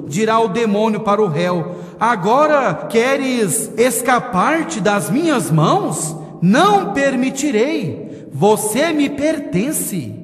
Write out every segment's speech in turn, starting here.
Dirá o demônio para o réu: agora queres escapar-te das minhas mãos? Não permitirei, você me pertence.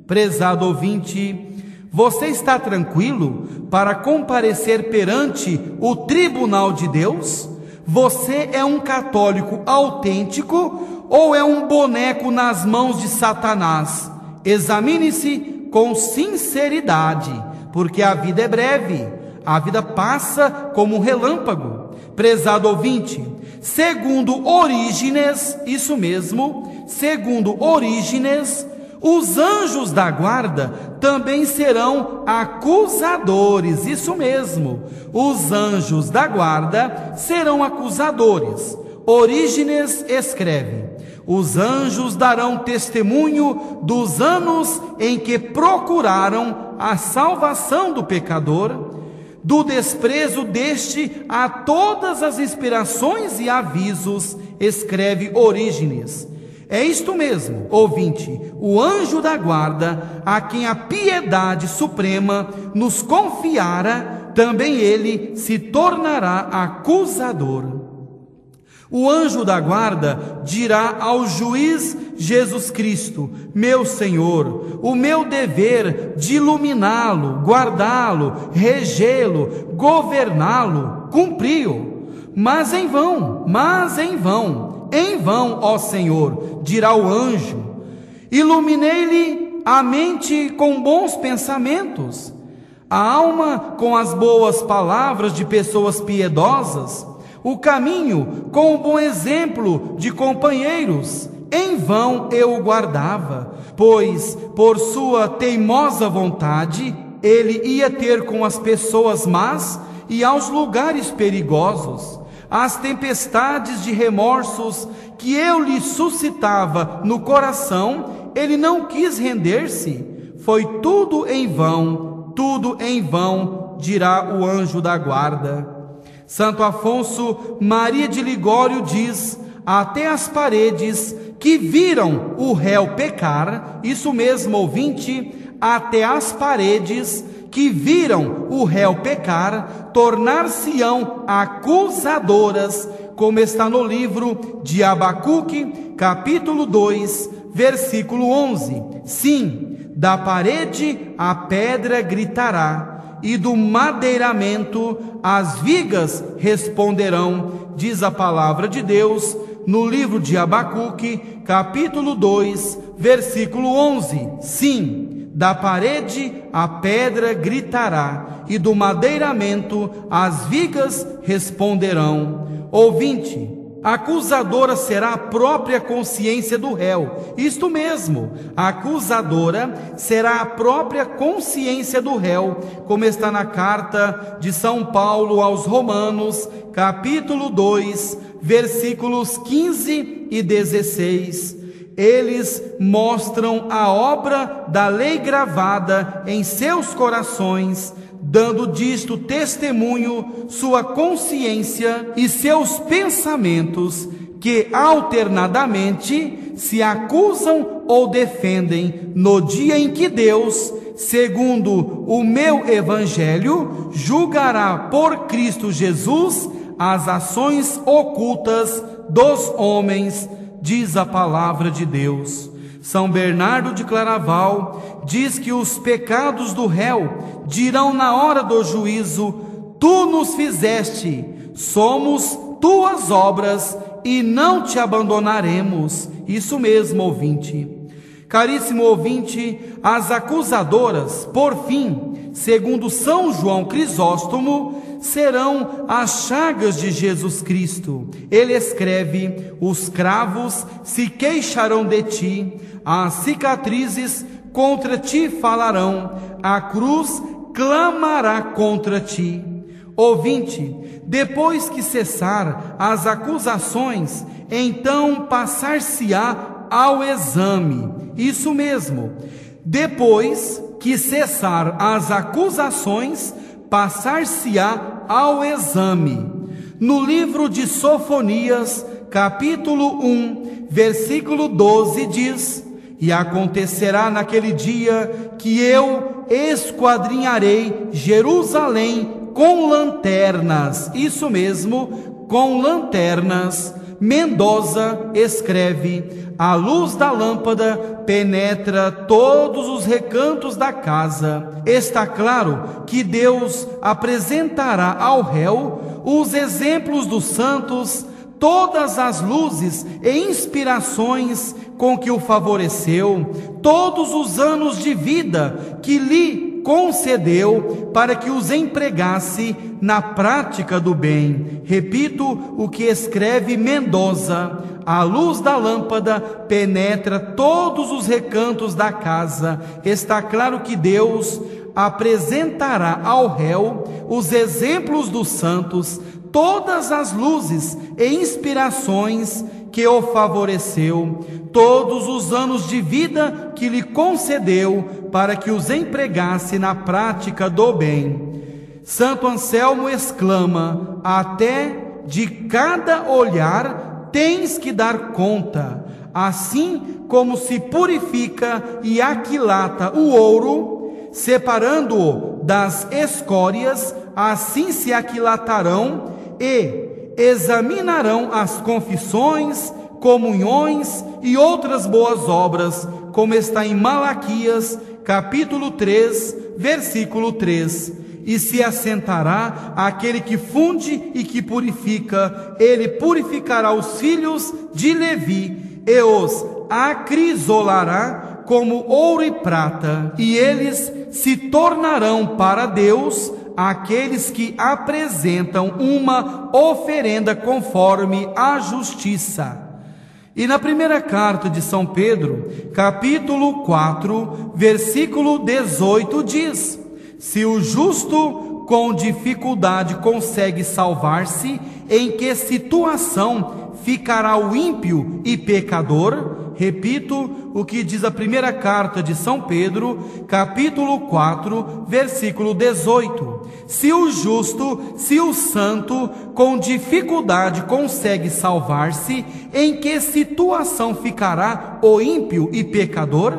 Prezado ouvinte, você está tranquilo para comparecer perante o tribunal de Deus? Você é um católico autêntico ou é um boneco nas mãos de Satanás? Examine-se com sinceridade, porque a vida é breve, a vida passa como um relâmpago. Prezado ouvinte, segundo Orígenes, isso mesmo, segundo Orígenes, os anjos da guarda também serão acusadores, isso mesmo, os anjos da guarda serão acusadores. Orígenes escreve: os anjos darão testemunho dos anos em que procuraram a salvação do pecador, do desprezo deste a todas as inspirações e avisos, escreve Orígenes. É isto mesmo, ouvinte, o anjo da guarda, a quem a piedade suprema nos confiara, também ele se tornará acusador. O anjo da guarda dirá ao juiz Jesus Cristo: meu Senhor, o meu dever de iluminá-lo, guardá-lo, regê-lo, governá-lo, cumpri-o. Mas em vão, em vão, ó Senhor, dirá o anjo. Iluminei-lhe a mente com bons pensamentos, a alma com as boas palavras de pessoas piedosas, o caminho com o bom exemplo de companheiros. Em vão eu o guardava, pois por sua teimosa vontade ele ia ter com as pessoas más e aos lugares perigosos. As tempestades de remorsos que eu lhe suscitava no coração, ele não quis render-se. Foi tudo em vão, dirá o anjo da guarda. Santo Afonso Maria de Ligório diz: até as paredes que viram o réu pecar, isso mesmo, ouvinte, até as paredes que viram o réu pecar, tornar-se-ão acusadoras, como está no livro de Abacuque, capítulo 2, versículo 11. Sim, da parede a pedra gritará, e do madeiramento as vigas responderão, diz a palavra de Deus no livro de Abacuque, capítulo 2, versículo 11. Sim, da parede a pedra gritará, e do madeiramento as vigas responderão. Ouvinte, a acusadora será a própria consciência do réu. Isto mesmo, a acusadora será a própria consciência do réu, como está na carta de São Paulo aos Romanos, capítulo 2, versículos 15 e 16. Eles mostram a obra da lei gravada em seus corações, dando disto testemunho sua consciência e seus pensamentos, que alternadamente se acusam ou defendem no dia em que Deus, segundo o meu evangelho, julgará por Cristo Jesus as ações ocultas dos homens, diz a palavra de Deus. São Bernardo de Claraval diz que os pecados do réu dirão na hora do juízo: tu nos fizeste, somos tuas obras e não te abandonaremos. Isso mesmo, ouvinte. Caríssimo ouvinte, as acusadoras, por fim, segundo São João Crisóstomo, serão as chagas de Jesus Cristo. Ele escreve: os cravos se queixarão de ti, as cicatrizes contra ti falarão, a cruz clamará contra ti. Ouvinte, depois que cessar as acusações, então passar-se-á ao exame. Isso mesmo, depois que cessar as acusações, passar-se-á ao exame. No livro de Sofonias, capítulo 1, versículo 12 diz: e acontecerá naquele dia que eu esquadrinharei Jerusalém com lanternas. Isso mesmo, com lanternas. Mendoza escreve: a luz da lâmpada penetra todos os recantos da casa. Está claro que Deus apresentará ao réu os exemplos dos santos, todas as luzes e inspirações com que o favoreceu, todos os anos de vida que lhe concedeu para que os empregasse na prática do bem. Repito o que escreve Mendoza: a luz da lâmpada penetra todos os recantos da casa. Está claro que Deus apresentará ao réu os exemplos dos santos, todas as luzes e inspirações que o favoreceu, todos os anos de vida que lhe concedeu para que os empregasse na prática do bem. Santo Anselmo exclama: até de cada olhar tens que dar conta. Assim como se purifica e aquilata o ouro, separando-o das escórias, assim se aquilatarão e examinarão as confissões, comunhões e outras boas obras, como está em Malaquias, capítulo 3, versículo 3. E se assentará aquele que funde e que purifica, ele purificará os filhos de Levi e os acrisolará como ouro e prata, e eles se tornarão para Deus aqueles que apresentam uma oferenda conforme a justiça. E na primeira carta de São Pedro, capítulo 4, versículo 18 diz: se o justo com dificuldade consegue salvar-se, em que situação ficará o ímpio e pecador? Repito o que diz a primeira carta de São Pedro, capítulo 4, versículo 18. Se o justo, se o santo, com dificuldade consegue salvar-se, em que situação ficará o ímpio e pecador?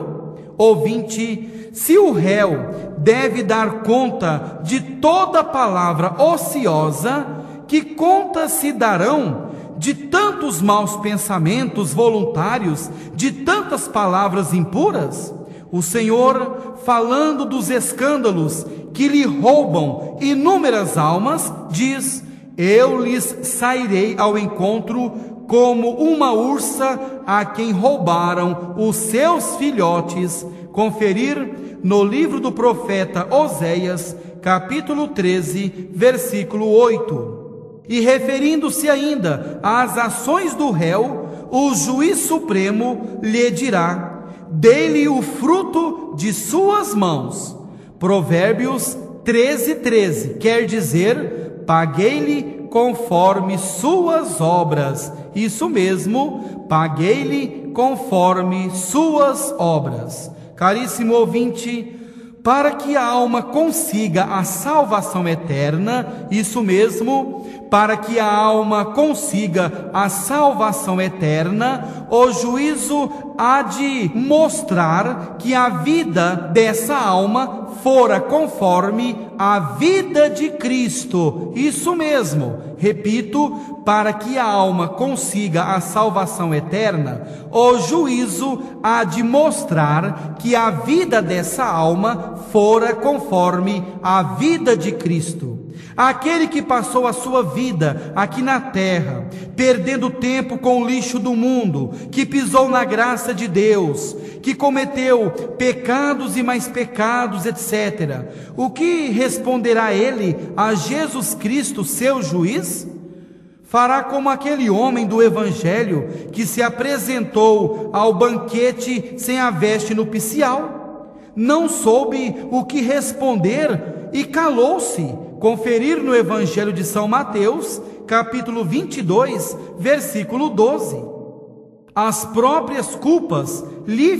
Ouvinte, se o réu deve dar conta de toda palavra ociosa, que conta se darão de tantos maus pensamentos voluntários, de tantas palavras impuras? O Senhor, falando dos escândalos que lhe roubam inúmeras almas, diz: eu lhes sairei ao encontro como uma ursa a quem roubaram os seus filhotes. Conferir no livro do profeta Oséias, capítulo 13, versículo 8. E referindo-se ainda às ações do réu, o juiz supremo lhe dirá: dê-lhe o fruto de suas mãos. Provérbios 13:13, quer dizer, paguei-lhe conforme suas obras. Isso mesmo, paguei-lhe conforme suas obras. Caríssimo ouvinte, para que a alma consiga a salvação eterna, isso mesmo, para que a alma consiga a salvação eterna, o juízo há de mostrar que a vida dessa alma fora conforme a vida de Cristo. Isso mesmo, repito, para que a alma consiga a salvação eterna, o juízo há de mostrar que a vida dessa alma fora conforme a vida de Cristo. Aquele que passou a sua vida aqui na terra, perdendo tempo com o lixo do mundo, que pisou na graça de Deus, que cometeu pecados e mais pecados, etc. O que responderá ele a Jesus Cristo, seu juiz? Fará como aquele homem do Evangelho que se apresentou ao banquete sem a veste nupcial. Não soube o que responder e calou-se. Conferir no Evangelho de São Mateus, capítulo 22, versículo 12. As próprias culpas lhe